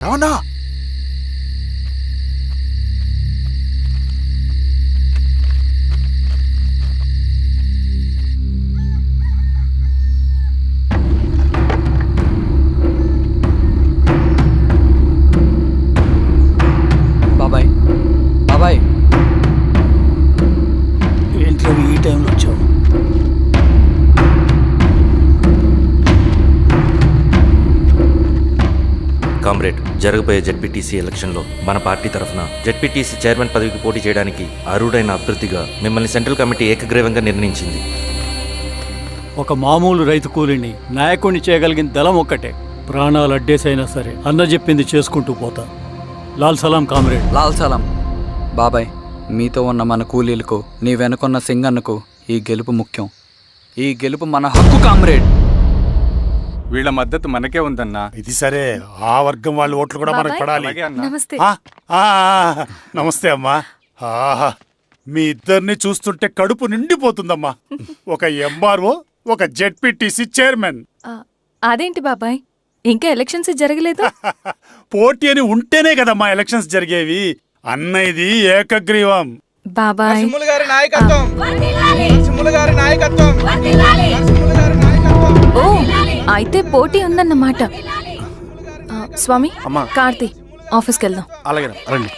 అవునా? బాబాయ్ బాబాయ్, ఏంట్రా ఈ టైంలో వచ్చావు? కామ్రేడ్, జరగబోయే జెడ్పీటీసీ ఎలక్షన్లో మన పార్టీ తరఫున జెడ్పీటీసీ చైర్మన్ పదవికి పోటీ చేయడానికి అర్హుడైన అభ్యర్థిగా మిమ్మల్ని సెంట్రల్ కమిటీ ఏకగ్రీవంగా నిర్ణయించింది. ఒక మామూలు రైతు కూలిని నాయకుడిని చేయగలిగిన దళం ఒక్కటే. ప్రాణాలు అడ్డేసైనా సరే అన్న చెప్పింది చేసుకుంటూ పోతా. లాల్ సలాం కామ్రేడ్. లాల్ సలాం. బాబాయ్, మీతో ఉన్న మన కూలీలకు, నీ వెనుకున్న సింగన్నకు ఈ గెలుపు ముఖ్యం. ఈ గెలుపు మన హక్కు కామ్రేడ్. వీళ్ళ మద్దతు మనకే ఉందన్నా. ఇది సరే, ఆ వర్గం వాళ్ళ ఓట్లు కూడా మనకు పడాలి. నమస్తే. నమస్తే అమ్మా. ఆహా, మీ ఇద్దరిని చూస్తుంటే కడుపు నిండిపోతుందమ్మా. ఒక ఎంఆర్ఓ, ఒక జెడ్పీటీసీ చైర్మన్. అదేంటి బాబాయ్, ఇంకా ఎలక్షన్స్ జరగలేదు? పోటీ అని ఉంటేనే కదమ్మా ఎలక్షన్స్ జరిగేవి. అన్నయ్యది ఏకగ్రీవం. బాబాయ్, ఓ అయితే పోటీ ఉందన్నమాట. స్వామి, కార్తీ, ఆఫీస్కి వెళ్దాం. అలాగే రండి.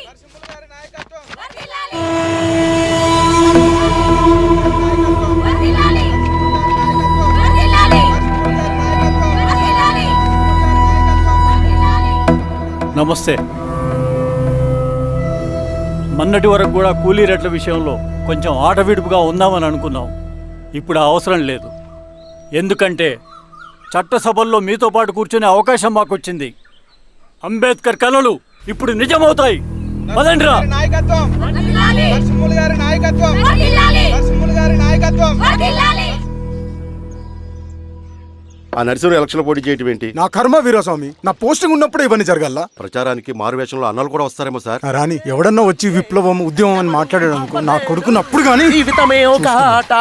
నమస్తే. మొన్నటి వరకు కూడా కూలీ రేట్ల విషయంలో కొంచెం ఆటవిడుపుగా ఉందామని అనుకున్నాం. ఇప్పుడు ఆ అవసరం లేదు. ఎందుకంటే చట్టసభల్లో మీతో పాటు కూర్చునే అవకాశం మాకు వచ్చింది. అంబేద్కర్ కలలు ఇప్పుడు నిజమవుతాయి. పదండ్రా. ఆ నరసింహ ఎలక్షన్ పోటీ చేయటం ఏంటి? నా కర్మ వీరస్వామి, నా పోస్టింగ్ ఉన్నప్పుడే ఇవన్నీ జరగాల. ప్రచారానికి మారువేషంలో అన్నలు కూడా వస్తారేమో సార్. రాని ఎవడన్నా వచ్చి విప్లవం ఉద్యమం అని మాట్లాడాడు అనుకో, నా కొడుకుని అప్పుడు గానీ జీవితమే ఒక ఆట,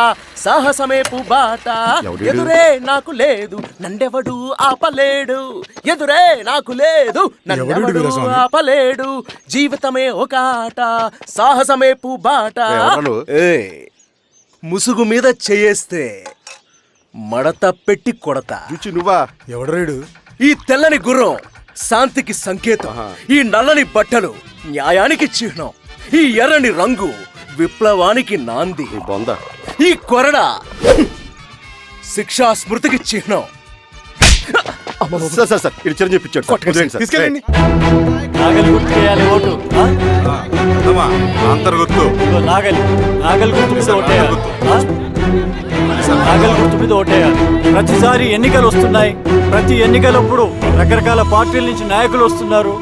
సాహసమే పుబాట. ఎదురే నాకు లేదు, నన్నెవడు ఆపలేడు. ఎదురే నాకు లేదు, నన్నెవడు ఆపలేడు. జీవితమే ఒక ఆట, సాహసమే పుబాట. ముసుగు మీద చేయేస్తే మడత పెట్టి కొడతా. నువ్వా? ఎవడరేడు? ఈ తెల్లని గుర్రం శాంతికి సంకేతం. ఈ నల్లని బట్టలు న్యాయానికి చిహ్నం. ఈ ఎర్రని రంగు విప్లవానికి నాంది. ఈ కొరడ శిక్షా స్మృతికి చిహ్నం. చిరంజీవి నాగలి గుర్తు చేయాలి ఓటు. నాగలి నాగలి గుర్తు మీద ఓటేయాలి. నాగలి గుర్తు మీద ఓటేయాలి. ప్రతిసారి ఎన్నికలు వస్తున్నాయి. ప్రతి ఎన్నికలప్పుడు రకరకాల పార్టీల నుంచి నాయకులు వస్తున్నారు.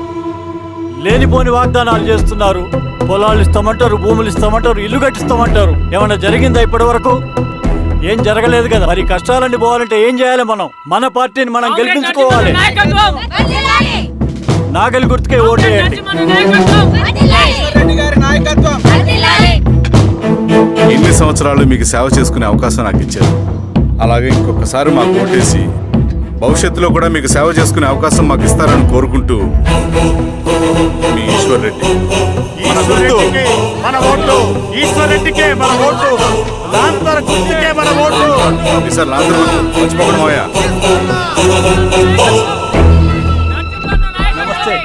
లేనిపోని వాగ్దానాలు చేస్తున్నారు. పొలాలు ఇస్తామంటారు, భూములు ఇస్తామంటారు, ఇల్లు కట్టిస్తామంటారు. ఏమన్నా జరిగిందా ఇప్పటి వరకు? ఏం జరగలేదు కదా. మరి కష్టాలన్నీ పోవాలంటే ఏం చేయాలి? మనం మన పార్టీని మనం గెలిపించుకోవాలి. నాగలి గుర్తుకే ఓటేయండి. ఇన్ని సంవత్సరాలు మీకు సేవ చేసుకునే అవకాశం నాకు ఇచ్చారు. అలాగే ఇంకొకసారి మాకు ఓటేసి భవిష్యత్తులో కూడా మీకు సేవ చేసుకునే అవకాశం మాకు ఇస్తారని కోరుకుంటూ, మీ ఈశ్వర్ రెడ్డి. మన ఓటు ఈశ్వర్ రెడ్డికే, మన ఓటు లాంతర్ గుర్తుకే, మన ఓటు. సార్ లాంతర్ మర్చిపోకుండా పోయా. నమస్తే.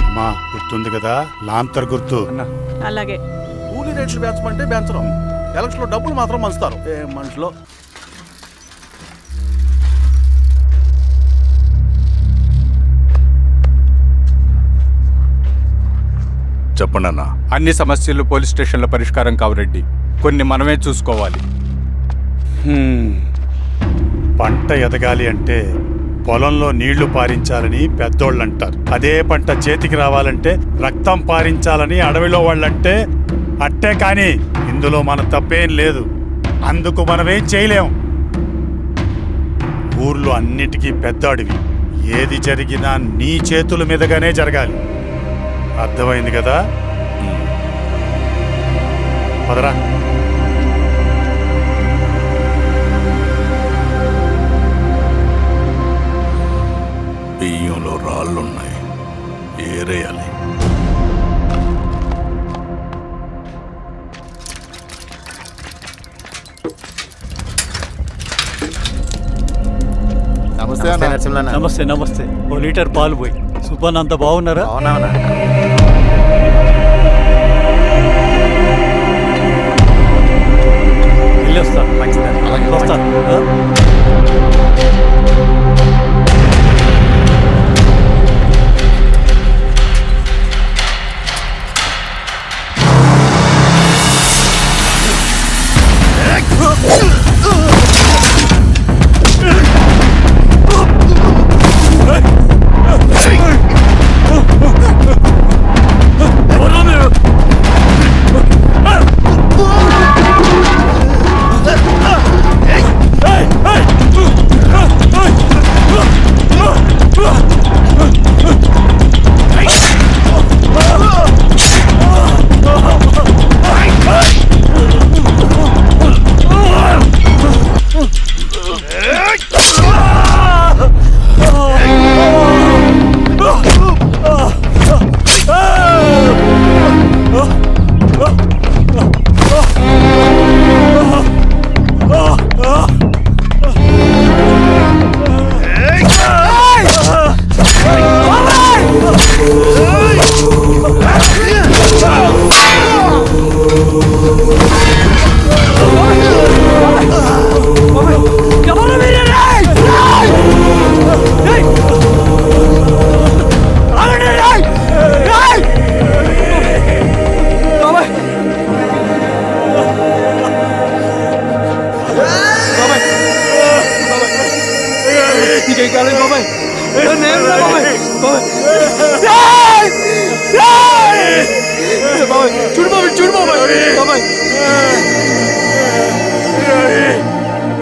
అమ్మా, గుర్తుంది కదా లాంతర్ గుర్తు. అలాగే. కూలీ రేట్లు పెంచమంటే పెంచడం, ఎలక్షన్ లో డబ్బులు మాత్రం మలుస్తారు. ఏ మనుషులో. చెప్పండి అన్న. అన్ని సమస్యలు పోలీస్ స్టేషన్లో పరిష్కారం కావు రెడ్డి. కొన్ని మనమే చూసుకోవాలి. పంట ఎదగాలి అంటే పొలంలో నీళ్లు పారించాలని పెద్దోళ్ళు అంటారు. అదే పంట చేతికి రావాలంటే రక్తం పారించాలని అడవిలో వాళ్ళంటే అట్టే. కానీ ఇందులో మన తప్పేం లేదు. అందుకు మనమేం చేయలేం. ఊర్లో అన్నిటికీ పెద్ద అడవి. ఏది జరిగినా నీ చేతుల మీదగానే జరగాలి. అర్థమైంది కదా? పదరా. నమస్తే నమస్తే. ఓ లీటర్ పాలు పోయి. సుపన్ అంత బాగున్నారా? వెళ్ళొస్తాను. వస్తాను.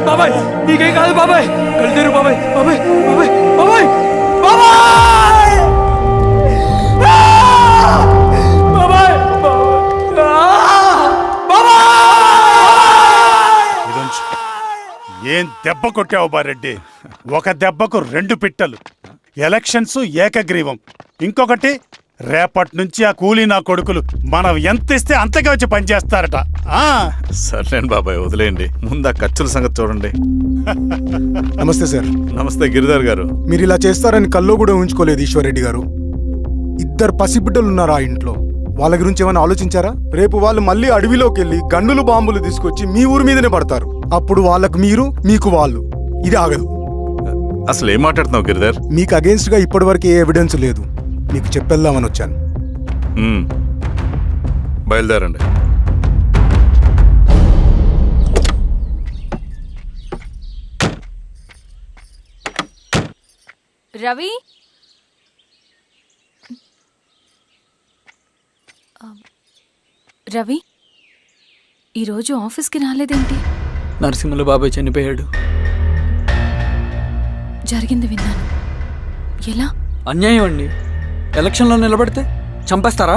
బాబాయ్ నీకేం కాదు బాబాయ్. కళ్ళు బాబాయ్. బాబాయ్ బాబాయ్ బాబాయ్ బాబాయ్. ఇదొంచు. ఏం దెబ్బ కొట్టావు బారెడ్డి? ఒక దెబ్బకు 2 పిట్టలు. ఎలక్షన్స్ ఏకగ్రీవం. ఇంకొకటి, రేపటి నుంచి ఆ కూలీ నా కొడుకులు మనం ఎంత ఇస్తే అంతగా వచ్చి పనిచేస్తారట. సర్లేండి బాబాయ్, వదిలేయండి. ముందు ఆ ఖర్చుల సంగతి చూడండి. నమస్తే సార్. నమస్తే గిరిధర్ గారు. మీరు ఇలా చేస్తారని కల్లో కూడా ఊహించుకోలేదు ఈశ్వర్రెడ్డి గారు. 2 పసిబిడ్డలు ఉన్నారు ఆ ఇంట్లో. వాళ్ళ గురించి ఏమైనా ఆలోచించారా? రేపు వాళ్ళు మళ్ళీ అడవిలోకి వెళ్ళి గన్నులు బాంబులు తీసుకొచ్చి మీ ఊరి మీదనే పడతారు. అప్పుడు వాళ్ళకు మీరు, మీకు వాళ్ళు. ఇది ఆగదు. అసలు ఏం మాట్లాడుతున్నావు గిరిధర్? మీకు అగేన్స్ట్ గా ఇప్పటివరకు ఏ ఎవిడెన్స్ లేదు. మీకు చెప్పేద్దామని వచ్చాను. బయలుదేరండి. రవి, రవి ఈరోజు ఆఫీస్కి రాలేదేంటి? నరసింహుల బాబాయ్ చనిపోయాడు. జరిగింది విన్నాను. ఎలా? అన్యాయం అండి. ఎలక్షన్లో నిలబడితే చంపేస్తారా?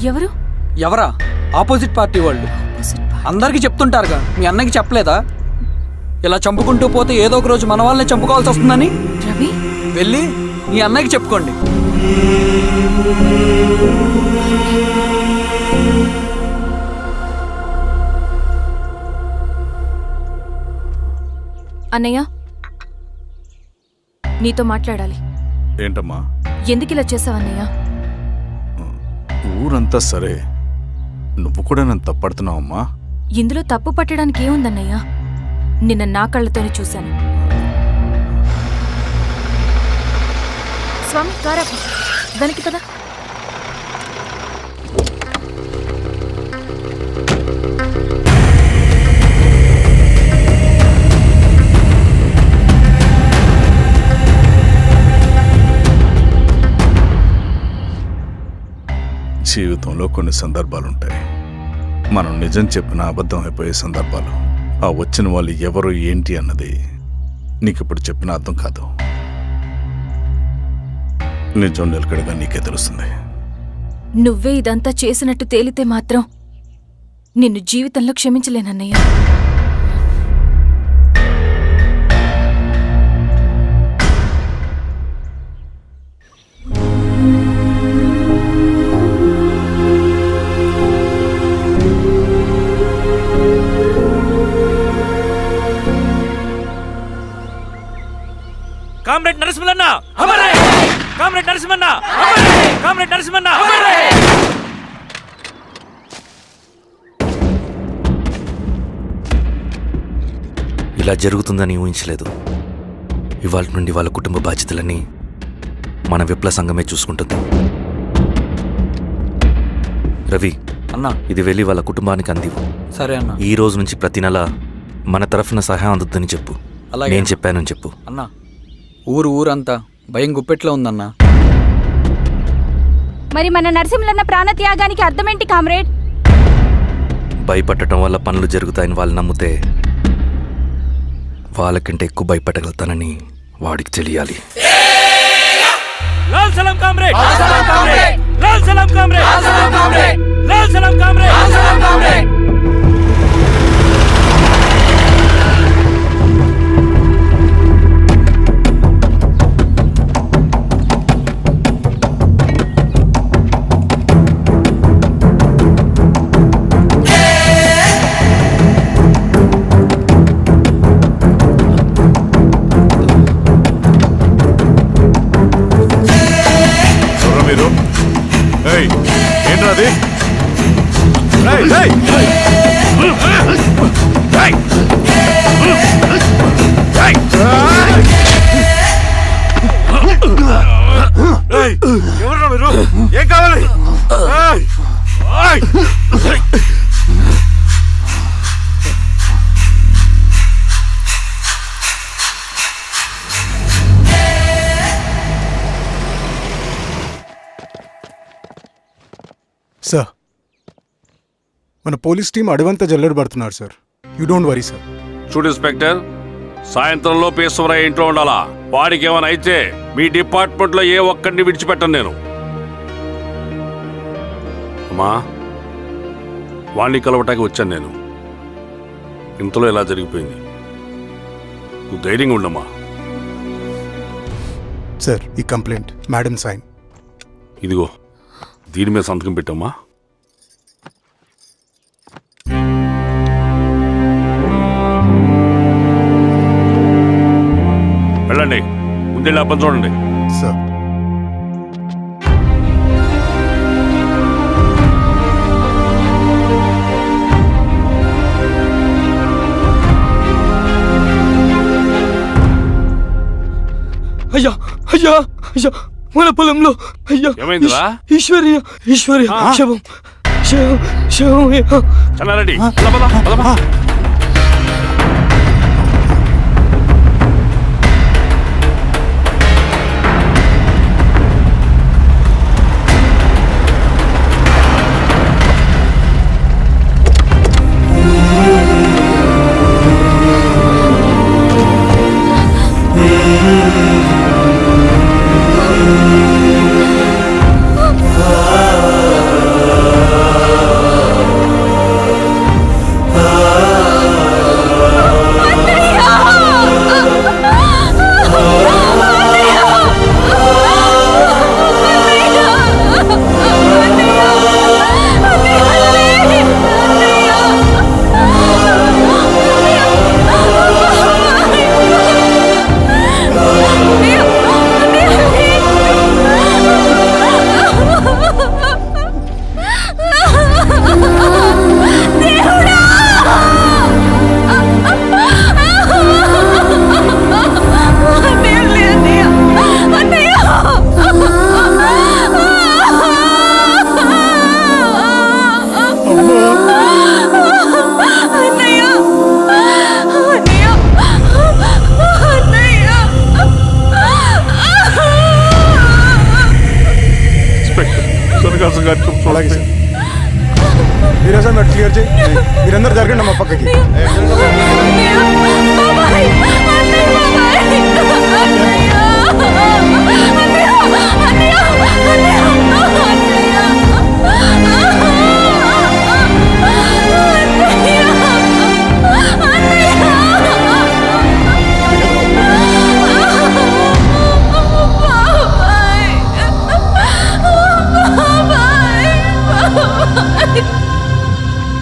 ఎవరు? ఎవరా? ఆపోజిట్ పార్టీ వాళ్ళు. అందరికీ చెప్తుంటారుగా, మీ అన్నకి చెప్పలేదా? ఇలా చంపుకుంటూ పోతే ఏదో ఒక రోజు మన వాళ్ళని చంపుకోవాల్సి వస్తుందని. రవి, వెళ్ళి మీ అన్నకి చెప్పుకోండి. అన్నయ్య, నీతో మాట్లాడాలి. ఏంటమ్మా? ఎందుకు ఇలా చేసావన్నయ్య? ఊరంతా సరే, నువ్వు కూడా నన్ను తప్పడుతున్నావమ్మా. ఇందులో తప్పు పట్టడానికి ఏముందన్నయ్య? నిన్న నా కళ్ళతోనే చూశాను. స్వామి, కారాపు దానికి కదా. జీవితంలో కొన్ని సందర్భాలుంటాయి. మనం నిజం చెప్పిన అబద్ధం అయిపోయే సందర్భాలు. ఆ వచ్చిన వాళ్ళు ఎవరు ఏంటి అన్నది నీకిప్పుడు చెప్పిన అర్థం కాదు. నిజం నిలకడగా నీకే తెలుస్తుంది. నువ్వే ఇదంతా చేసినట్టు తేలితే మాత్రం నిన్ను జీవితంలో క్షమించలేనన్నయ్య. కామ్రేడ్ నరసింహన్న కామ్రేడ్ నరసింహన్న ఇలా జరుగుతుందని ఊహించలేదు. ఇవాళ నుండి వాళ్ళ కుటుంబ బాధ్యతలన్నీ మన విప్లవ సంఘమే చూసుకుంటుంది. రవి అన్నా ఇది వెళ్ళి వాళ్ళ కుటుంబానికి అందివు. సరే అన్నా. ఈ రోజు నుంచి ప్రతి నెల మన తరఫున సహాయం అందుద్దని చెప్పు. అలాగే. నేను చెప్పానని చెప్పు. అన్నా ఊరంతా భయం గుప్పెట్లో ఉందన్నా. మరి మన నరసింహన్న ప్రాణత్యాగానికి అర్థమేంటి కామ్రేడ్? భయపడటం వల్ల పనులు జరుగుతాయని వాళ్ళు నమ్మితే వాళ్ళకంటే ఎక్కువ భయపడగలుగుతానని వాడికి తెలియాలి. లాల్ సలాం కామ్రేడ్ లాల్ సలాం కామ్రేడ్ లాల్ సలాం కామ్రేడ్ లాల్ సలాం కామ్రేడ్. మీరు ఏంట్రా అది? ఎవరు మీరు? ఏం కావాలి? సార్ మన పోలీస్ టీం అడవంతా జల్లెడ పడుతున్నారు sir. You don't worry sir. చూడు ఇన్స్పెక్టర్, సాయంత్రంలో పేశ్వరయ్య ఇంట్లో ఉండాలా. వాడికి ఏమైనా అయితే మీ డిపార్ట్మెంట్లో ఏ ఒక్కడిని విడిచిపెట్టను నేను. అమ్మా, వాణ్ణి కలవటానికి వచ్చాను నేను. ఇంతలో ఇలా జరిగిపోయింది. నువ్వు ధైర్యంగా ఉండమ్మా. సార్ ఈ కంప్లైంట్ మేడం సైన్. ఇదిగో దీని మీద సంతకం పెట్టమ్మా. వెళ్ళండి, ముందెళ్ళి అబ్బని చూడండి. సార్ అయ్యా అయ్యా అయ్యా, మన పొలంలో అయ్యా. ఏమైందిరా? ఈశ్వర్య శవం శవం శవం. చెన్నారెడ్డి, పద, పద, పద. అలాగే సార్. మీరే సార్ మీరు క్లియర్ చేయి. మీరందరూ జరగండి మా పక్కకి.